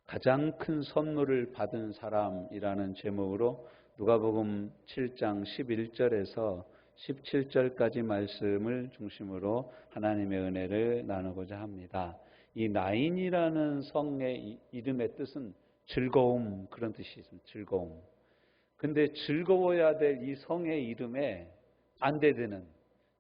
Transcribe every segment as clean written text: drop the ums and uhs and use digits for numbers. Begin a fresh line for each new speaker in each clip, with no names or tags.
가장 큰 선물을 받은 사람이라는 제목으로 누가복음 7장 11절에서 17절까지 말씀을 중심으로 하나님의 은혜를 나누고자 합니다. 이 나인이라는 성의 이름의 뜻은 즐거움, 그런 뜻이 있습니다. 즐거움. 근데 즐거워야 될 이 성의 이름에 반대되는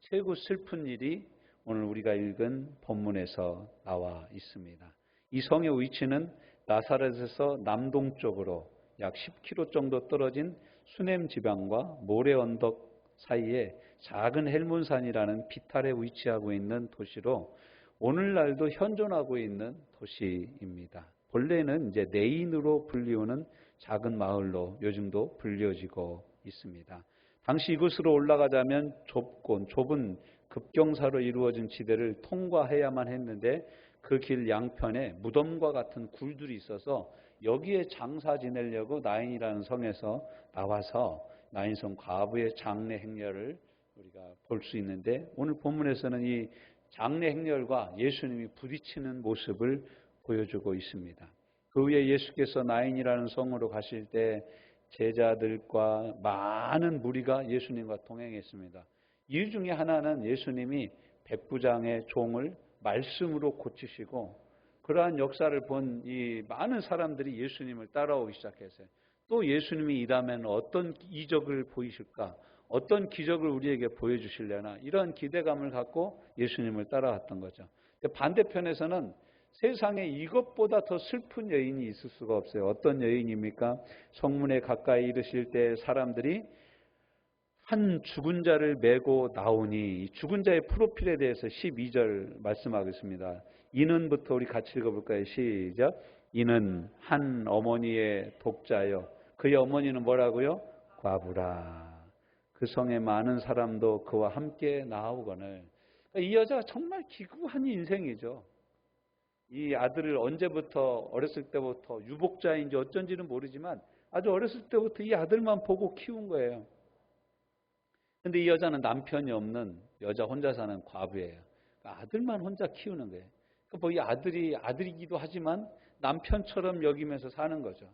최고 슬픈 일이 오늘 우리가 읽은 본문에서 나와 있습니다. 이 성의 위치는 나사렛에서 남동쪽으로 약 10km 정도 떨어진 수넴 지방과 모래 언덕 사이에 작은 헬몬산이라는 비탈에 위치하고 있는 도시로 오늘날도 현존하고 있는 도시입니다. 본래는 이제 네인으로 불리우는 작은 마을로 요즘도 불려지고 있습니다. 당시 이곳으로 올라가자면 좁은 급경사로 이루어진 지대를 통과해야만 했는데 그 길 양편에 무덤과 같은 굴들이 있어서 여기에 장사 지내려고 나인이라는 성에서 나와서 나인성 과부의 장례 행렬을 우리가 볼 수 있는데, 오늘 본문에서는 이 장례 행렬과 예수님이 부딪히는 모습을 보여주고 있습니다. 그 후에 예수께서 나인이라는 성으로 가실 때 제자들과 많은 무리가 예수님과 동행했습니다. 이 중에 하나는 예수님이 백부장의 종을 말씀으로 고치시고, 그러한 역사를 본 이 많은 사람들이 예수님을 따라오기 시작했어요. 또 예수님이 이라면 어떤 이적을 보이실까? 어떤 기적을 우리에게 보여주실려나? 이런 기대감을 갖고 예수님을 따라왔던 거죠. 반대편에서는 세상에 이것보다 더 슬픈 여인이 있을 수가 없어요. 어떤 여인입니까? 성문에 가까이 이르실 때 사람들이 한 죽은 자를 메고 나오니, 이 죽은 자의 프로필에 대해서 12절 말씀하겠습니다. 이는부터 우리 같이 읽어볼까요? 시작. 이는 한 어머니의 독자요. 그의 어머니는 뭐라고요? 과부라. 그 성에 많은 사람도 그와 함께 나오거늘. 이 여자가 정말 기구한 인생이죠. 이 아들을 언제부터, 어렸을 때부터 유복자인지 어쩐지는 모르지만 아주 어렸을 때부터 이 아들만 보고 키운 거예요. 근데 이 여자는 남편이 없는 여자 혼자 사는 과부예요. 아들만 혼자 키우는 거예요. 뭐 이 아들이 아들이기도 하지만 남편처럼 여기면서 사는 거죠.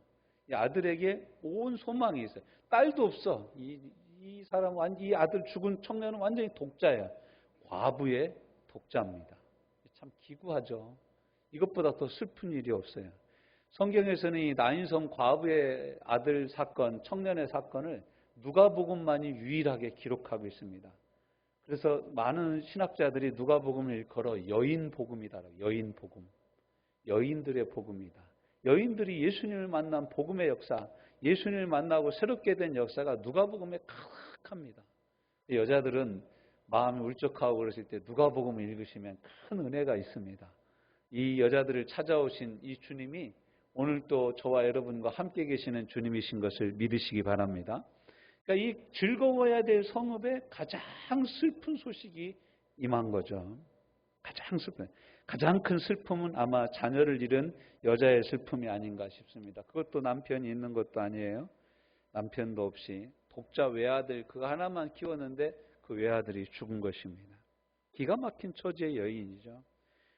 이 아들에게 온 소망이 있어요. 딸도 없어. 이 사람, 이 아들 죽은 청년은 완전히 독자예요. 과부의 독자입니다. 참 기구하죠. 이것보다 더 슬픈 일이 없어요. 성경에서는 이 나인성 과부의 아들 사건, 청년의 사건을 누가복음만이 유일하게 기록하고 있습니다. 그래서 많은 신학자들이 누가복음을 일컬어 여인복음이다라고. 여인복음. 여인들의 복음이다. 여인들이 예수님을 만난 복음의 역사, 예수님을 만나고 새롭게 된 역사가 누가복음에 가득합니다. 여자들은 마음이 울적하고 그러실 때 누가복음을 읽으시면 큰 은혜가 있습니다. 이 여자들을 찾아오신 이 주님이 오늘 또 저와 여러분과 함께 계시는 주님이신 것을 믿으시기 바랍니다. 그러니까 이 즐거워야 될 성읍에 가장 슬픈 소식이 임한 거죠. 가장 슬픈. 가장 큰 슬픔은 아마 자녀를 잃은 여자의 슬픔이 아닌가 싶습니다. 그것도 남편이 있는 것도 아니에요. 남편도 없이 독자 외아들 그거 하나만 키웠는데 그 외아들이 죽은 것입니다. 기가 막힌 처지의 여인이죠.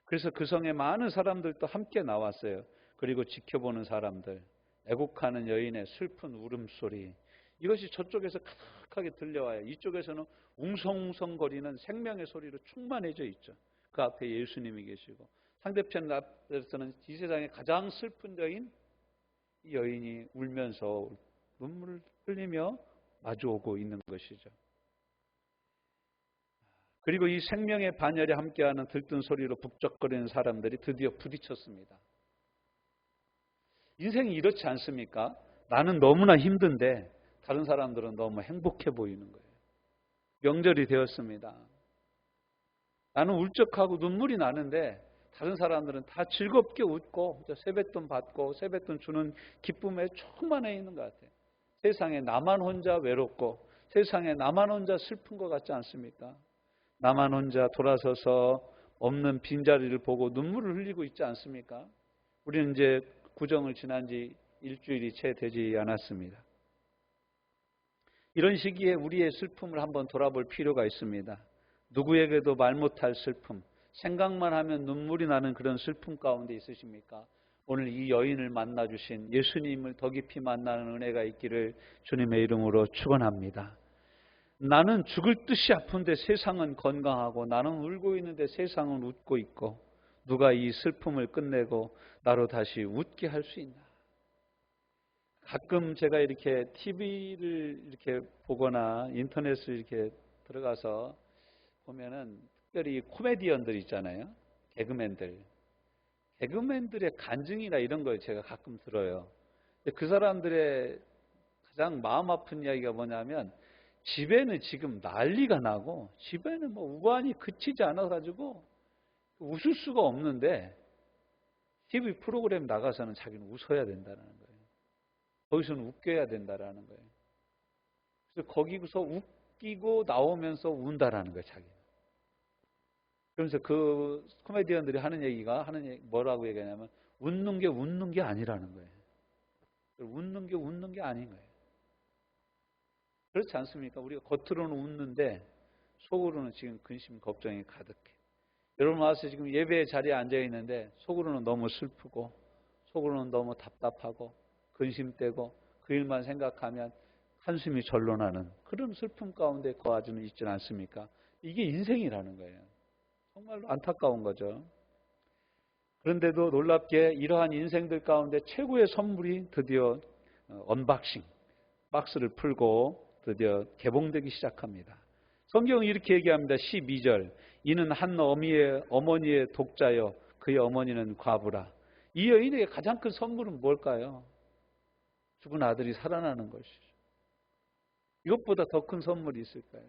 그래서 그 성에 많은 사람들도 함께 나왔어요. 그리고 지켜보는 사람들, 애곡하는 여인의 슬픈 울음소리, 이것이 저쪽에서 가득하게 들려와요. 이쪽에서는 웅성웅성거리는 생명의 소리로 충만해져 있죠. 그 앞에 예수님이 계시고, 상대편 앞에서는 이 세상에 가장 슬픈 여인, 이 여인이 울면서 눈물을 흘리며 마주오고 있는 것이죠. 그리고 이 생명의 반열에 함께하는 들뜬 소리로 북적거리는 사람들이 드디어 부딪혔습니다. 인생이 이렇지 않습니까? 나는 너무나 힘든데 다른 사람들은 너무 행복해 보이는 거예요. 명절이 되었습니다. 나는 울적하고 눈물이 나는데 다른 사람들은 다 즐겁게 웃고 세뱃돈 받고 세뱃돈 주는 기쁨에 충만해 있는 것 같아요. 세상에 나만 혼자 외롭고 세상에 나만 혼자 슬픈 것 같지 않습니까? 나만 혼자 돌아서서 없는 빈자리를 보고 눈물을 흘리고 있지 않습니까? 우리는 이제 구정을 지난 지 일주일이 채 되지 않았습니다. 이런 시기에 우리의 슬픔을 한번 돌아볼 필요가 있습니다. 누구에게도 말 못할 슬픔, 생각만 하면 눈물이 나는 그런 슬픔 가운데 있으십니까? 오늘 이 여인을 만나 주신 예수님을 더 깊이 만나는 은혜가 있기를 주님의 이름으로 축원합니다. 나는 죽을 듯이 아픈데 세상은 건강하고 나는 울고 있는데 세상은 웃고 있고 누가 이 슬픔을 끝내고 나로 다시 웃게 할 수 있나? 가끔 제가 이렇게 TV를 이렇게 보거나 인터넷을 이렇게 들어가서 보면은 특별히 코미디언들 있잖아요. 개그맨들의 간증이나 이런 걸 제가 가끔 들어요. 근데 그 사람들의 가장 마음 아픈 이야기가 뭐냐면 집에는 지금 난리가 나고 집에는 뭐 우환이 그치지 않아가지고 웃을 수가 없는데 TV 프로그램 나가서는 자기는 웃어야 된다는 거예요. 거기서는 웃겨야 된다라는 거예요. 그래서 거기서 웃기고 나오면서 운다라는 거예요, 자기는. 그러면서 그 코미디언들이 뭐라고 얘기하냐면 웃는 게 아니라는 거예요. 웃는 게 아닌 거예요. 그렇지 않습니까? 우리가 겉으로는 웃는데 속으로는 지금 근심, 걱정이 가득해. 여러분 와서 지금 예배 자리에 앉아 있는데 속으로는 너무 슬프고 속으로는 너무 답답하고 근심되고 그 일만 생각하면 한숨이 절로 나는 그런 슬픔 가운데 거하지는 있지는 않습니까? 이게 인생이라는 거예요. 정말로 안타까운 거죠. 그런데도 놀랍게 이러한 인생들 가운데 최고의 선물이 드디어 언박싱, 박스를 풀고 드디어 개봉되기 시작합니다. 성경은 이렇게 얘기합니다. 12절. 이는 한 어머니의 독자여 그의 어머니는 과부라. 이 여인에게 가장 큰 선물은 뭘까요? 죽은 아들이 살아나는 것이죠. 이것보다 더 큰 선물이 있을까요?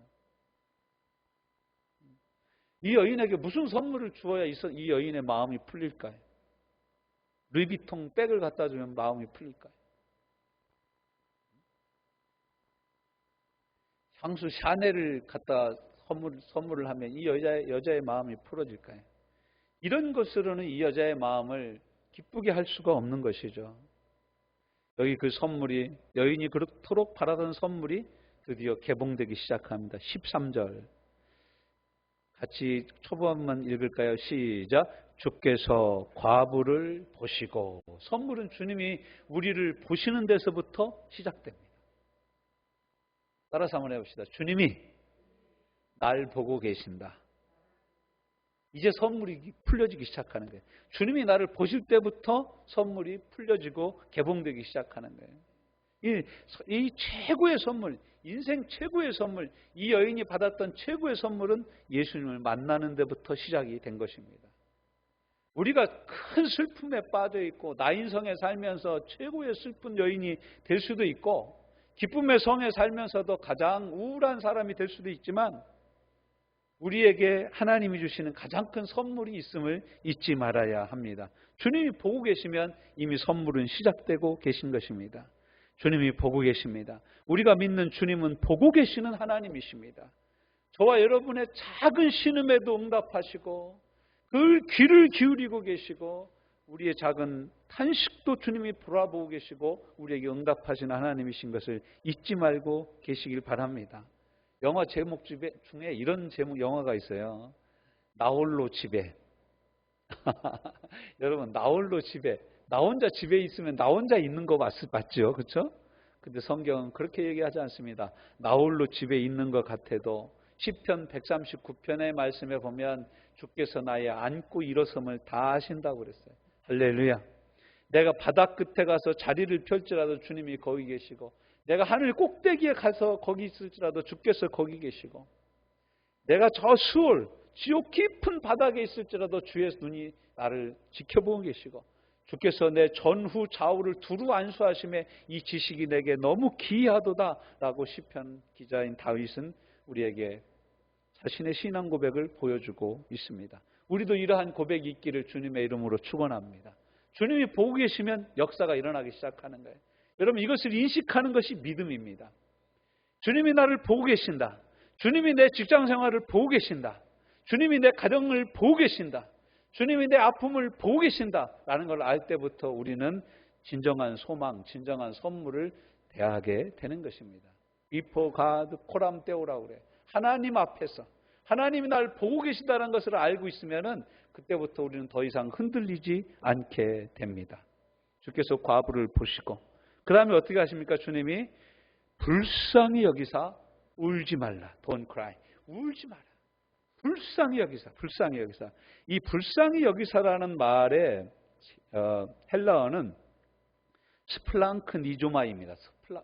이 여인에게 무슨 선물을 주어야 이 여인의 마음이 풀릴까요? 루이비통 백을 갖다 주면 마음이 풀릴까요? 향수 샤넬을 갖다 선물을 하면 이 여자의 마음이 풀어질까요? 이런 것으로는 이 여자의 마음을 기쁘게 할 수가 없는 것이죠. 여기 그 선물이 여인이 그렇도록 바라던 선물이 드디어 개봉되기 시작합니다. 13절 같이 초반만 읽을까요? 시작. 주께서 과부를 보시고. 선물은 주님이 우리를 보시는 데서부터 시작됩니다. 따라서 한번 해봅시다. 주님이 날 보고 계신다. 이제 선물이 풀려지기 시작하는 거예요. 주님이 나를 보실 때부터 선물이 풀려지고 개봉되기 시작하는 거예요. 이 최고의 선물, 인생 최고의 선물, 이 여인이 받았던 최고의 선물은 예수님을 만나는 데부터 시작이 된 것입니다. 우리가 큰 슬픔에 빠져 있고 나인성에 살면서 최고의 슬픈 여인이 될 수도 있고 기쁨의 성에 살면서도 가장 우울한 사람이 될 수도 있지만 우리에게 하나님이 주시는 가장 큰 선물이 있음을 잊지 말아야 합니다. 주님이 보고 계시면 이미 선물은 시작되고 계신 것입니다. 주님이 보고 계십니다. 우리가 믿는 주님은 보고 계시는 하나님이십니다. 저와 여러분의 작은 신음에도 응답하시고 그 귀를 기울이고 계시고 우리의 작은 탄식도 주님이 돌아보고 계시고 우리에게 응답하시는 하나님이신 것을 잊지 말고 계시길 바랍니다. 영화 제목 중에 이런 제목 영화가 있어요. 나 홀로 집에. 여러분 나 홀로 집에. 나 혼자 집에 있으면 나 혼자 있는 거 맞죠? 그렇죠? 근데 성경은 그렇게 얘기하지 않습니다. 나 홀로 집에 있는 것 같아도 시편 139편의 말씀에 보면 주께서 나의 앉고 일어섬을 다 아신다고 그랬어요. 할렐루야. 내가 바다 끝에 가서 자리를 펼지라도 주님이 거기 계시고 내가 하늘 꼭대기에 가서 거기 있을지라도 주께서 거기 계시고 내가 저 수월 지옥 깊은 바닥에 있을지라도 주의 눈이 나를 지켜보고 계시고 주께서 내 전후 좌우를 두루 안수하심에 이 지식이 내게 너무 기이하도다 라고 시편 기자인 다윗은 우리에게 자신의 신앙 고백을 보여주고 있습니다. 우리도 이러한 고백이 있기를 주님의 이름으로 축원합니다. 주님이 보고 계시면 역사가 일어나기 시작하는 거예요. 여러분 이것을 인식하는 것이 믿음입니다. 주님이 나를 보고 계신다. 주님이 내 직장 생활을 보고 계신다. 주님이 내 가정을 보고 계신다. 주님이 내 아픔을 보고 계신다라는 걸 알 때부터 우리는 진정한 소망, 진정한 선물을 대하게 되는 것입니다. Before God, 코람 떼오라고 그래. 하나님 앞에서 하나님이 나를 보고 계신다는 것을 알고 있으면은 그때부터 우리는 더 이상 흔들리지 않게 됩니다. 주께서 과부를 보시고 그 다음에 어떻게 하십니까? 주님이 불쌍히 여기사 울지 말라. Don't cry. 울지 마라. 불쌍히 여기사. 불쌍히 여기사. 이 불쌍히 여기사라는 말의 헬라어는 스플랑크 니조마이입니다.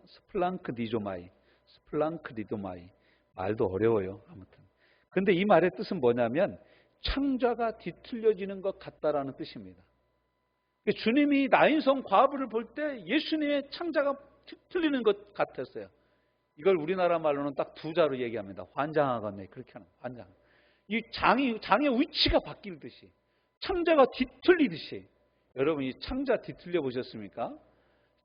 스플랑크 니조마이. 스플랑크 니조마이. 말도 어려워요. 아무튼. 근데 이 말의 뜻은 뭐냐면 창자가 뒤틀려지는 것 같다라는 뜻입니다. 주님이 나인성 과부를 볼 때 예수님의 창자가 뒤틀리는 것 같았어요. 이걸 우리나라 말로는 딱 두 자로 얘기합니다. 환장하겠네. 그렇게 하는 환장. 이 장의 위치가 바뀌듯이 창자가 뒤틀리듯이. 여러분 이 창자 뒤틀려 보셨습니까?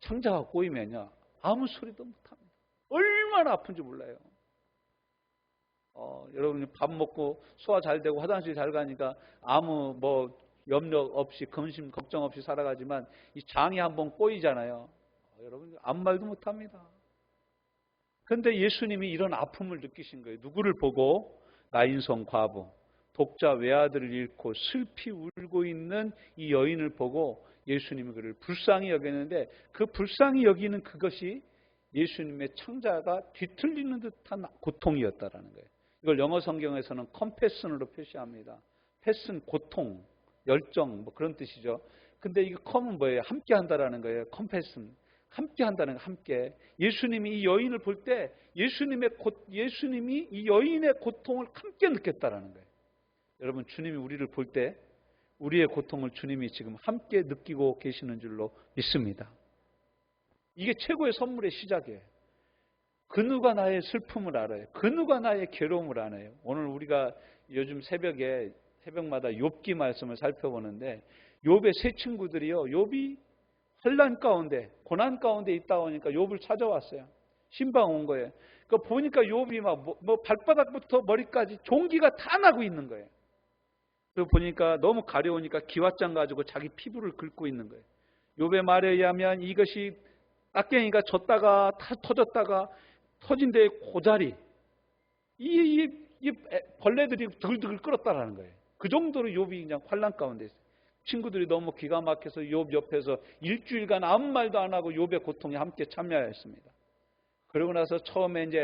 창자가 꼬이면요 아무 소리도 못합니다. 얼마나 아픈지 몰라요. 여러분이 밥 먹고 소화 잘 되고 화장실 잘 가니까 아무 염려 없이 근심 걱정 없이 살아가지만 이 장이 한번 꼬이잖아요. 여러분 아무 말도 못합니다. 그런데 예수님이 이런 아픔을 느끼신 거예요. 누구를 보고? 나인성 과부, 독자 외아들을 잃고 슬피 울고 있는 이 여인을 보고 예수님이 그를 불쌍히 여겼는데 그 불쌍히 여기는 그것이 예수님의 창자가 뒤틀리는 듯한 고통이었다라는 거예요. 이걸 영어 성경에서는 컴패슨으로 표시합니다. 패슨 고통, 열정 그런 뜻이죠. 근데 이거 컴은 뭐예요? 함께 한다라는 거예요. 컴패슨. 함께 한다는 거 함께. 예수님이 이 여인을 볼 때 예수님이 이 여인의 고통을 함께 느꼈다라는 거예요. 여러분 주님이 우리를 볼 때 우리의 고통을 주님이 지금 함께 느끼고 계시는 줄로 믿습니다. 이게 최고의 선물의 시작이에요. 그 누가 나의 슬픔을 알아요. 그 누가 나의 괴로움을 알아요. 오늘 우리가 요즘 새벽마다 욥기 말씀을 살펴보는데 욥의 세 친구들이요. 욥이 환난 가운데 고난 가운데 있다 보니까 욥을 찾아왔어요. 신방 온 거예요. 그러니까 보니까 욥이 막 발바닥부터 머리까지 종기가 다 나고 있는 거예요. 그리고 보니까 너무 가려우니까 기왓장 가지고 자기 피부를 긁고 있는 거예요. 욥의 말에 의하면 이것이 딱갱이가 졌다가 터졌다가 터진 데의 고자리 이 벌레들이 드글드글 끓었다라는 거예요. 그 정도로 욥이 그냥 환난 가운데 있어요. 친구들이 너무 기가 막혀서 욥 옆에서 일주일간 아무 말도 안 하고 욥의 고통에 함께 참여하였습니다. 그러고 나서 처음에 이제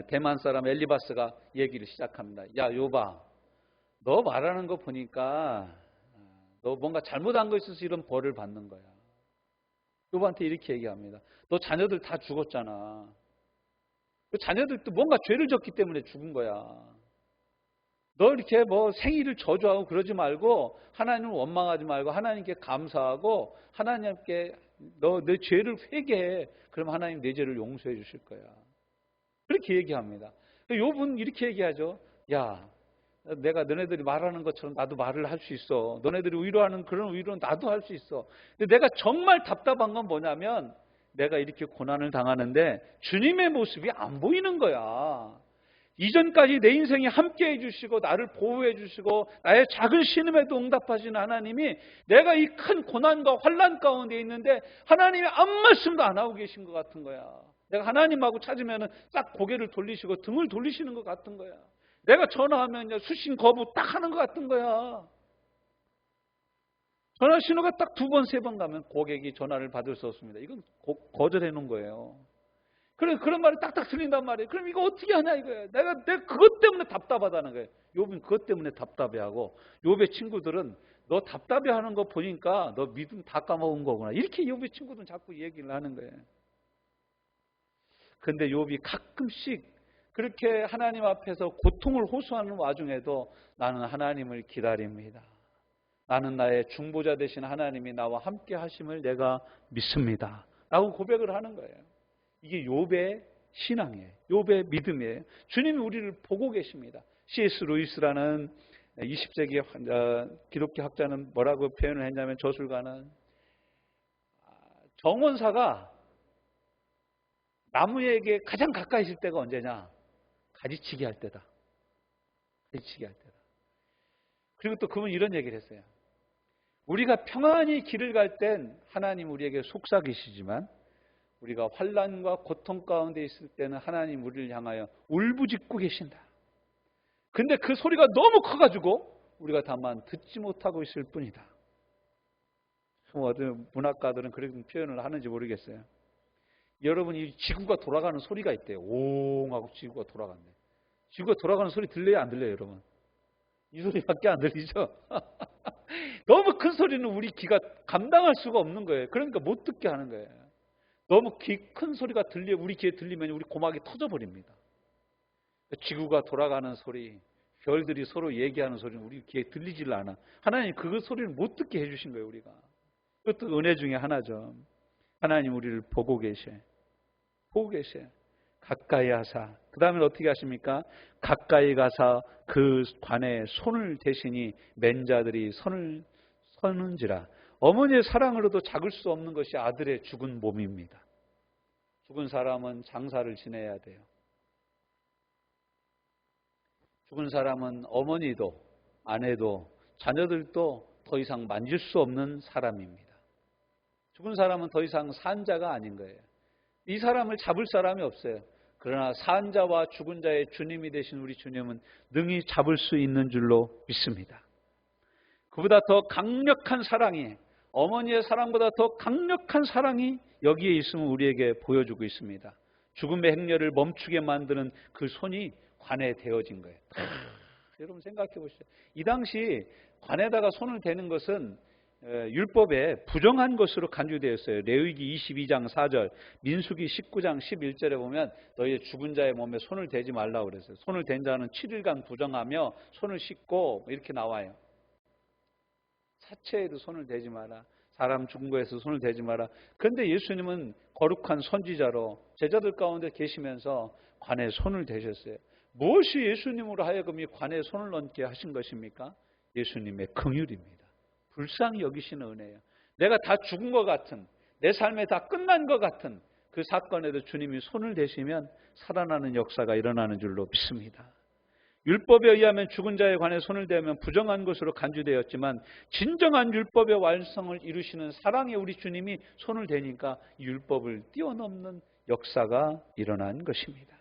대만 사람 엘리바스가 얘기를 시작합니다. 야 욥아, 너 말하는 거 보니까 너 뭔가 잘못한 거 있어서 이런 벌을 받는 거야. 욥한테 이렇게 얘기합니다. 너 자녀들 다 죽었잖아. 그 자녀들도 뭔가 죄를 졌기 때문에 죽은 거야. 너 이렇게 생일을 저주하고 그러지 말고 하나님을 원망하지 말고 하나님께 감사하고 하나님께 너 내 죄를 회개해. 그럼 하나님 내 죄를 용서해 주실 거야. 그렇게 얘기합니다. 욥은 이렇게 얘기하죠. 야, 내가 너네들이 말하는 것처럼 나도 말을 할 수 있어. 너네들이 위로하는 그런 위로는 나도 할 수 있어. 근데 내가 정말 답답한 건 뭐냐면 내가 이렇게 고난을 당하는데 주님의 모습이 안 보이는 거야. 이전까지 내 인생에 함께 해주시고 나를 보호해 주시고 나의 작은 신음에도 응답하시는 하나님이 내가 이 큰 고난과 환난 가운데 있는데 하나님이 아무 말씀도 안 하고 계신 것 같은 거야. 내가 하나님하고 찾으면 싹 고개를 돌리시고 등을 돌리시는 것 같은 거야. 내가 전화하면 수신 거부 딱 하는 것 같은 거야. 전화 신호가 딱 2번, 3번 가면 고객이 전화를 받을 수 없습니다. 이건 거절해 놓은 거예요. 그런 말이 딱딱 틀린단 말이에요. 그럼 이거 어떻게 하냐 이거예요. 내가 그것 때문에 답답하다는 거예요. 욥은 그것 때문에 답답해하고 욥의 친구들은 너 답답해하는 거 보니까 너 믿음 다 까먹은 거구나. 이렇게 욥의 친구들은 자꾸 얘기를 하는 거예요. 그런데 욥이 가끔씩 그렇게 하나님 앞에서 고통을 호소하는 와중에도 나는 하나님을 기다립니다. 나는 나의 중보자 되신 하나님이 나와 함께 하심을 내가 믿습니다. 라고 고백을 하는 거예요. 이게 욥의 신앙이에요. 욥의 믿음이에요. 주님이 우리를 보고 계십니다. C.S. 루이스라는 20세기 기독교 학자는 뭐라고 표현을 했냐면 저술가는 정원사가 나무에게 가장 가까이 있을 때가 언제냐? 가지치기 할 때다. 가지치기 할 때다. 그리고 또 그분 이런 얘기를 했어요. 우리가 평안히 길을 갈 땐 하나님 우리에게 속삭이시지만 우리가 환난과 고통 가운데 있을 때는 하나님 우리를 향하여 울부짖고 계신다. 근데 그 소리가 너무 커가지고 우리가 다만 듣지 못하고 있을 뿐이다. 어떤 문학가들은 그런 표현을 하는지 모르겠어요. 여러분, 이 지구가 돌아가는 소리가 있대요. 옹 하고 지구가 돌아간대. 지구가 돌아가는 소리 들려요, 안 들려요, 여러분? 이 소리밖에 안 들리죠? 너무 큰 소리는 우리 귀가 감당할 수가 없는 거예요. 그러니까 못 듣게 하는 거예요. 너무 큰 소리가 우리 귀에 들리면 우리 고막이 터져버립니다. 지구가 돌아가는 소리, 별들이 서로 얘기하는 소리는 우리 귀에 들리질 않아. 하나님 그 소리를 못 듣게 해주신 거예요, 우리가. 그것도 은혜 중에 하나죠. 하나님 우리를 보고 계셔. 보고 계셔. 가까이 하사. 그 다음에 어떻게 하십니까? 가까이 가사 그 관에 손을 대시니 맨자들이 손을 서는지라. 어머니의 사랑으로도 작을 수 없는 것이 아들의 죽은 몸입니다. 죽은 사람은 장사를 지내야 돼요. 죽은 사람은 어머니도 아내도 자녀들도 더 이상 만질 수 없는 사람입니다. 죽은 사람은 더 이상 산 자가 아닌 거예요. 이 사람을 잡을 사람이 없어요. 그러나 산 자와 죽은 자의 주님이 되신 우리 주님은 능히 잡을 수 있는 줄로 믿습니다. 그보다 더 강력한 사랑이, 어머니의 사랑보다 더 강력한 사랑이 여기에 있으면 우리에게 보여주고 있습니다. 죽음의 행렬을 멈추게 만드는 그 손이 관에 대어진 거예요. 여러분 생각해 보시죠. 이 당시 관에다가 손을 대는 것은 율법에 부정한 것으로 간주되었어요. 레위기 22장 4절, 민수기 19장 11절에 보면 너희의 죽은 자의 몸에 손을 대지 말라고 그랬어요. 손을 댄 자는 7일간 부정하며 손을 씻고 이렇게 나와요. 사체에도 손을 대지 마라. 사람 죽은 거에서 손을 대지 마라. 그런데 예수님은 거룩한 선지자로 제자들 가운데 계시면서 관에 손을 대셨어요. 무엇이 예수님으로 하여금 이 관에 손을 얹게 하신 것입니까? 예수님의 긍휼입니다. 불쌍히 여기시는 은혜예요. 내가 다 죽은 것 같은, 내 삶에 다 끝난 것 같은 그 사건에도 주님이 손을 대시면 살아나는 역사가 일어나는 줄로 믿습니다. 율법에 의하면 죽은 자에 관해 손을 대면 부정한 것으로 간주되었지만 진정한 율법의 완성을 이루시는 사랑의 우리 주님이 손을 대니까 율법을 뛰어넘는 역사가 일어난 것입니다.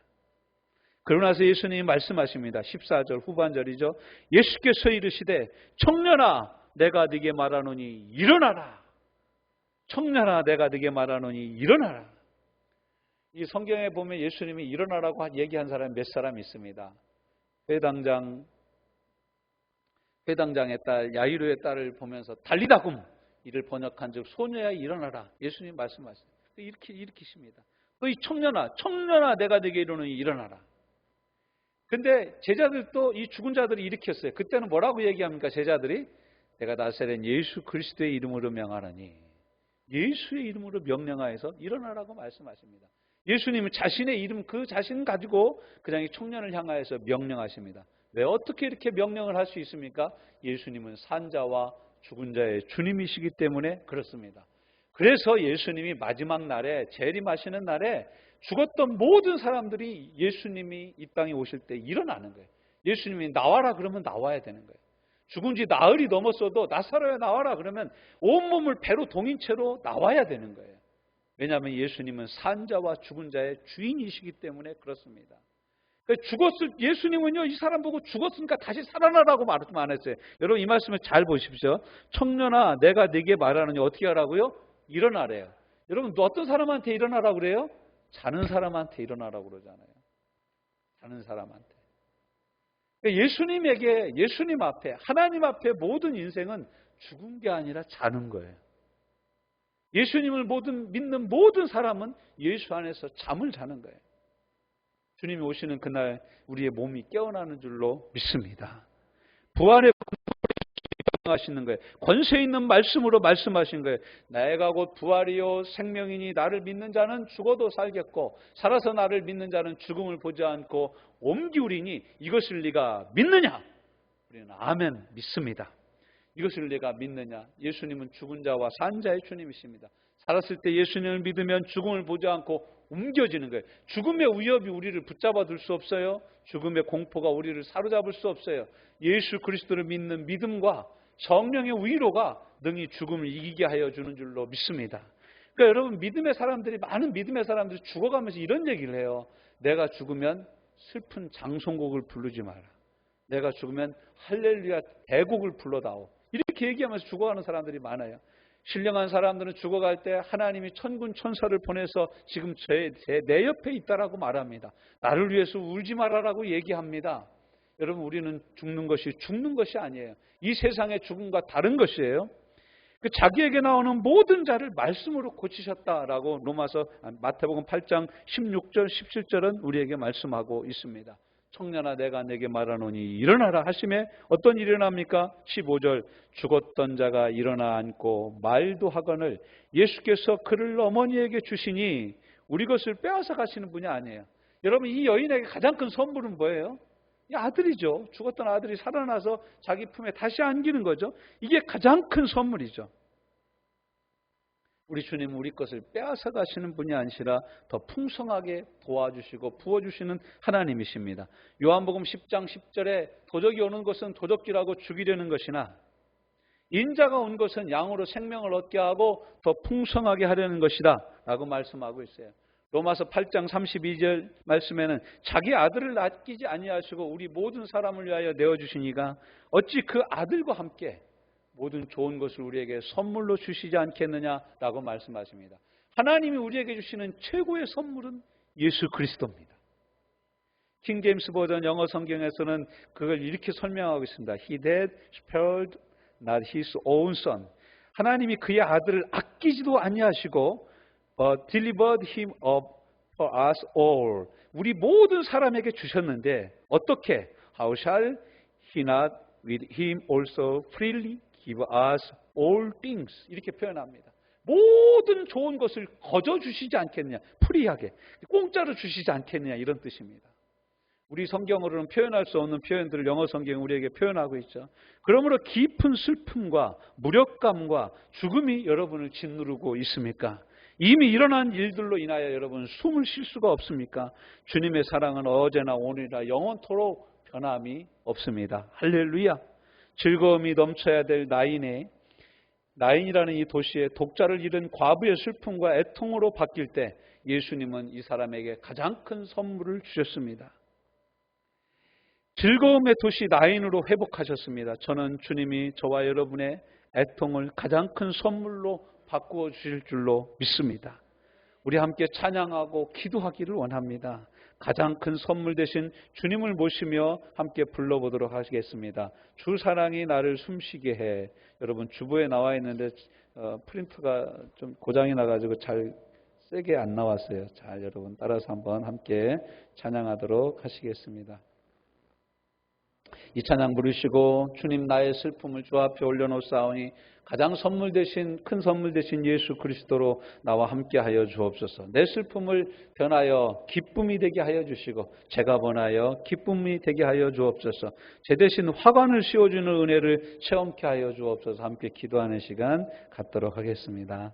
그러고 나서 예수님이 말씀하십니다. 14절 후반절이죠. 예수께서 이르시되 청년아 내가 네게 말하노니 일어나라. 청년아 내가 네게 말하노니 일어나라. 이 성경에 보면 예수님이 일어나라고 얘기한 사람이 몇 사람 있습니다. 회당장의 딸 야이로의 딸을 보면서 달리다굼 이를 번역한 즉 소녀야 일어나라. 예수님 말씀하세요. 이렇게 일으키십니다. 이 청년아 내가 네게 이르노니 일어나라. 근데 제자들도 이 죽은 자들이 일으켰어요. 그때는 뭐라고 얘기합니까? 제자들이 내가 나사렛 예수 그리스도의 이름으로 명하노니, 예수의 이름으로 명령하여서 일어나라고 말씀하십니다. 예수님은 자신의 이름, 그 자신 가지고 그냥 이 청년을 향하여서 명령하십니다. 왜 어떻게 이렇게 명령을 할 수 있습니까? 예수님은 산자와 죽은 자의 주님이시기 때문에 그렇습니다. 그래서 예수님이 마지막 날에 재림하시는 날에 죽었던 모든 사람들이 예수님이 이 땅에 오실 때 일어나는 거예요. 예수님이 나와라 그러면 나와야 되는 거예요. 죽은 지 나흘이 넘었어도 나사로야 나와라 그러면 온몸을 배로 동인 채로 나와야 되는 거예요. 왜냐하면 예수님은 산자와 죽은 자의 주인이시기 때문에 그렇습니다. 예수님은요, 이 사람 보고 죽었으니까 다시 살아나라고 말씀 안 했어요. 여러분 이 말씀을 잘 보십시오. 청년아 내가 네게 말하느니 어떻게 하라고요? 일어나래요. 여러분 어떤 사람한테 일어나라고 그래요? 자는 사람한테 일어나라고 그러잖아요. 자는 사람한테. 예수님에게, 예수님 앞에, 하나님 앞에 모든 인생은 죽은 게 아니라 자는 거예요. 예수님을 믿는 모든 사람은 예수 안에서 잠을 자는 거예요. 주님이 오시는 그날 우리의 몸이 깨어나는 줄로 믿습니다. 부활의 하시는 거예요. 권세 있는 말씀으로 말씀하신 거예요. 내가 곧 부활이요 생명이니 나를 믿는 자는 죽어도 살겠고 살아서 나를 믿는 자는 죽음을 보지 않고 옴기우리니 이것을 네가 믿느냐? 우리는 아멘 믿습니다. 이것을 네가 믿느냐? 예수님은 죽은 자와 산 자의 주님이십니다. 살았을 때 예수님을 믿으면 죽음을 보지 않고 옮겨지는 거예요. 죽음의 위협이 우리를 붙잡아 둘 수 없어요. 죽음의 공포가 우리를 사로잡을 수 없어요. 예수 그리스도를 믿는 믿음과 성령의 위로가 능히 죽음을 이기게 하여 주는 줄로 믿습니다. 그러니까 여러분 많은 믿음의 사람들이 죽어가면서 이런 얘기를 해요. 내가 죽으면 슬픈 장송곡을 부르지 마라. 내가 죽으면 할렐루야 대곡을 불러다오. 이렇게 이렇게 얘기하면서 죽어가는 사람들이 많아요. 신령한 사람들은 죽어갈 때 하나님이 천군 천사를 보내서 지금 내 옆에 있다라고 말합니다. 나를 위해서 울지 말아라고 얘기합니다. 여러분, 우리는 죽는 것이 아니에요. 이 세상의 죽음과 다른 것이에요. 그 자기에게 나오는 모든 자를 말씀으로 고치셨다라고 마태복음 8장 16절 17절은 우리에게 말씀하고 있습니다. 청년아, 내가 내게 말하노니 일어나라 하심에 어떤 일이 일어납니까? 15절, 죽었던 자가 일어나 앉고 말도 하거늘 예수께서 그를 어머니에게 주시니 우리 것을 빼앗아 가시는 분이 아니에요. 여러분, 이 여인에게 가장 큰 선물은 뭐예요? 이 아들이죠. 죽었던 아들이 살아나서 자기 품에 다시 안기는 거죠. 이게 가장 큰 선물이죠. 우리 주님은 우리 것을 빼앗아 가시는 분이 아니라 더 풍성하게 도와주시고 부어주시는 하나님이십니다. 요한복음 10장 10절에 도적이 오는 것은 도적질하고 죽이려는 것이나 인자가 온 것은 양으로 생명을 얻게 하고 더 풍성하게 하려는 것이다 라고 말씀하고 있어요. 로마서 8장 32절 말씀에는 자기 아들을 아끼지 아니하시고 우리 모든 사람을 위하여 내어주시니가 어찌 그 아들과 함께 모든 좋은 것을 우리에게 선물로 주시지 않겠느냐라고 말씀하십니다. 하나님이 우리에게 주시는 최고의 선물은 예수 그리스도입니다. 킹 제임스 버전 영어 성경에서는 그걸 이렇게 설명하고 있습니다. He that spared not his own son. 하나님이 그의 아들을 아끼지도 아니하시고 but delivered him up for us all. 우리 모든 사람에게 주셨는데 어떻게? How shall he not with him also freely give us all things. 이렇게 표현합니다. 모든 좋은 것을 거저 주시지 않겠느냐. 프리하게. 공짜로 주시지 않겠느냐. 이런 뜻입니다. 우리 성경으로는 표현할 수 없는 표현들을 영어 성경이 우리에게 표현하고 있죠. 그러므로 깊은 슬픔과 무력감과 죽음이 여러분을 짓누르고 있습니까? 이미 일어난 일들로 인하여 여러분 숨을 쉴 수가 없습니까? 주님의 사랑은 어제나 오늘이나 영원토록 변함이 없습니다. 할렐루야. 즐거움이 넘쳐야 될 나인이라는 이 도시에 독자를 잃은 과부의 슬픔과 애통으로 바뀔 때 예수님은 이 사람에게 가장 큰 선물을 주셨습니다. 즐거움의 도시 나인으로 회복하셨습니다. 저는 주님이 저와 여러분의 애통을 가장 큰 선물로 바꾸어 주실 줄로 믿습니다. 우리 함께 찬양하고 기도하기를 원합니다. 가장 큰 선물 되신 주님을 모시며 함께 불러보도록 하시겠습니다. 주 사랑이 나를 숨쉬게 해. 여러분, 주보에 나와 있는데 프린트가 좀 고장이 나가지고 잘 세게 안 나왔어요. 잘 여러분 따라서 한번 함께 찬양하도록 하시겠습니다. 이 찬양 부르시고 주님 나의 슬픔을 주 앞에 올려놓사오니 가장 큰 선물 되신 예수 그리스도로 나와 함께하여 주옵소서. 내 슬픔을 변하여 기쁨이 되게 하여 주시고 제가 변하여 기쁨이 되게 하여 주옵소서. 제 대신 화관을 씌워주는 은혜를 체험케 하여 주옵소서. 함께 기도하는 시간 갖도록 하겠습니다.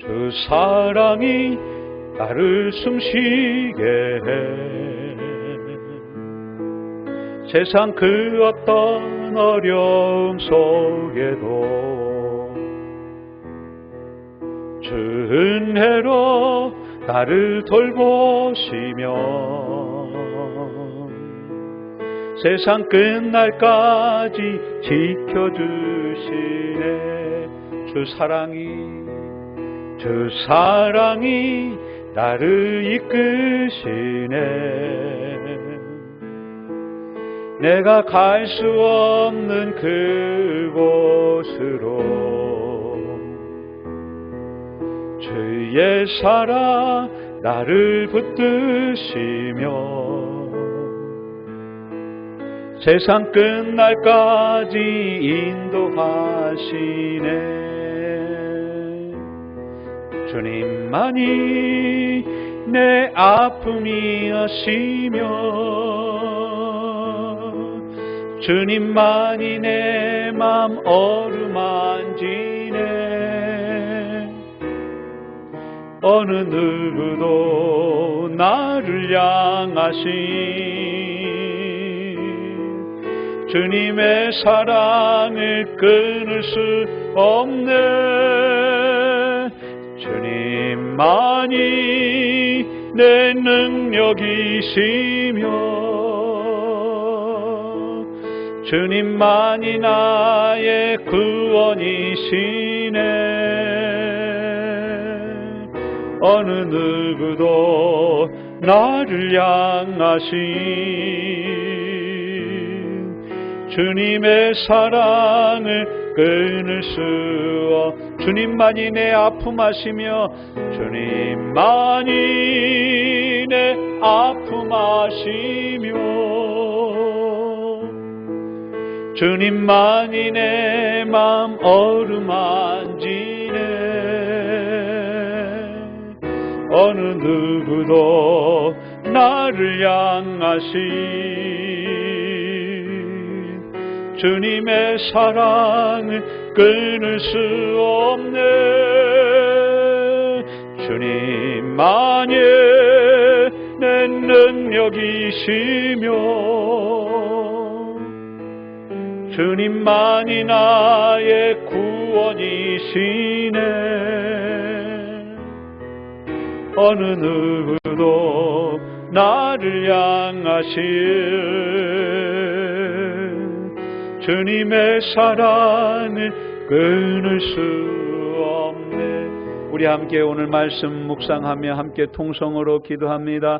그 사랑이 나를 숨쉬게 해. 세상 그 어떤 어려움 속에도 주 은혜로 나를 돌보시며 세상 끝날까지 지켜주시네. 주 사랑이 나를 이끄시네. 내가 갈 수 없는 그곳으로 주의 사랑 나를 붙드시며 세상 끝날까지 인도하시네. 주님만이 내 아픔이 아시며 주님만이 내 맘 어루만지네. 어느 누구도 나를 향하신 주님의 사랑을 끊을 수 없네. 주님만이 내 능력이시며 주님만이 나의 구원이시네. 어느 누구도 나를 향하신 주님의 사랑을 끊을 수 없. 주님만이 내 아픔 아시며 주님만이 내 아픔 아시며 주님만이 내 맘 어루만지네. 어느 누구도 나를 향하신 주님의 사랑을 끊을 수 없네. 주님만이 내 능력이시며 주님만이 나의 구원이시네. 어느 누구도 나를 향하신 주님의 사랑을 끊을 수 없네. 우리 함께 오늘 말씀 묵상하며 함께 통성으로 기도합니다.